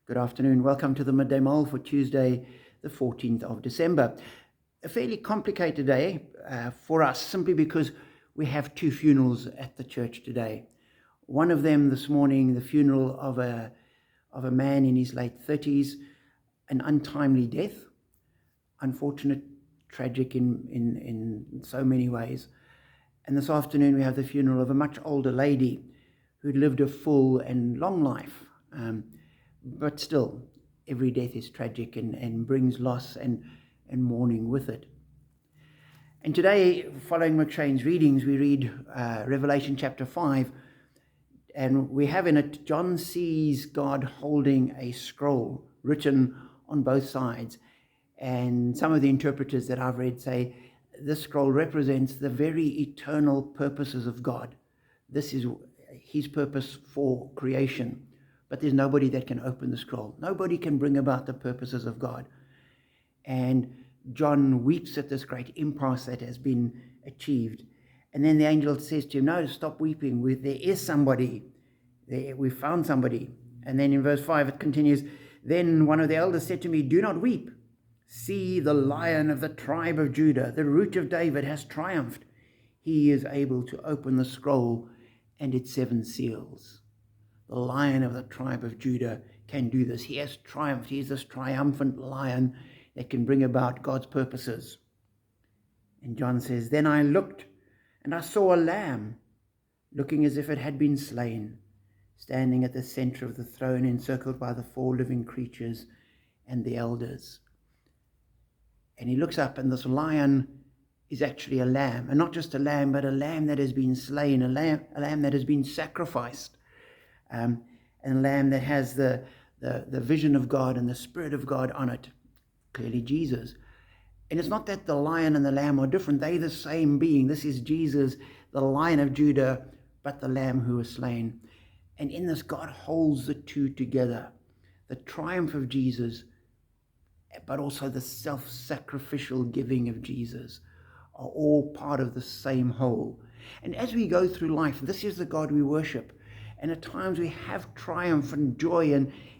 Good afternoon. Welcome to the Midday Mull for Tuesday, the 14th of December. A fairly complicated day for us, simply because we have two funerals at the church today. One of them this morning, the funeral of a man in his late 30s, an untimely death, unfortunate, tragic in so many ways. And this afternoon we have the funeral of a much older lady who'd lived a full and long life. But still, every death is tragic and brings loss and mourning with it. And today, following McShane's readings, we read Revelation chapter 5, and we have in it, John sees God holding a scroll written on both sides. And some of the interpreters that I've read say this scroll represents the very eternal purposes of God. This is his purpose for creation. But there's nobody that can open the scroll. Nobody can bring about the purposes of God. And John weeps at this great impasse that has been achieved. And then the angel says to him, no, stop weeping. There is somebody. We found somebody. And then in verse 5 it continues, then one of the elders said to me, do not weep. See, the Lion of the tribe of Judah, the Root of David, has triumphed. He is able to open the scroll and its 7 seals. The Lion of the tribe of Judah can do this. He has triumphed. He is this triumphant lion that can bring about God's purposes. And John says, then I looked, and I saw a lamb, looking as if it had been slain, standing at the center of the throne, encircled by the 4 living creatures and the elders. And he looks up, and this lion is actually a lamb. And not just a lamb, but a lamb that has been slain, a lamb that has been sacrificed. And a lamb that has the vision of God and the Spirit of God on it, clearly Jesus. And it's not that the lion and the lamb are different. They're the same being. This is Jesus, the Lion of Judah, but the lamb who was slain. And in this, God holds the two together. The triumph of Jesus, but also the self-sacrificial giving of Jesus, are all part of the same whole. And as we go through life, this is the God we worship. And at times we have triumph and joy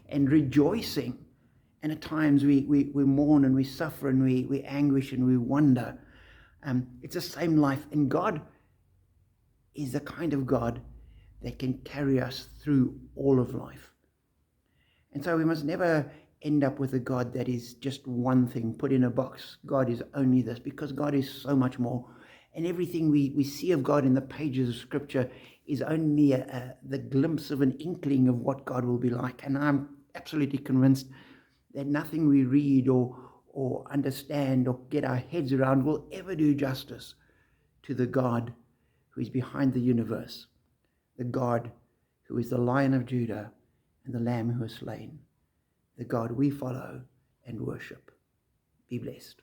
and rejoicing. And at times we mourn and we suffer and we anguish and we wonder. It's the same life. And God is the kind of God that can carry us through all of life. And so we must never end up with a God that is just one thing put in a box. God is only this, because God is so much more. And everything we see of God in the pages of Scripture is only the glimpse of an inkling of what God will be like. And I'm absolutely convinced that nothing we read or understand or get our heads around will ever do justice to the God who is behind the universe, the God who is the Lion of Judah and the Lamb who is slain, the God we follow and worship. Be blessed.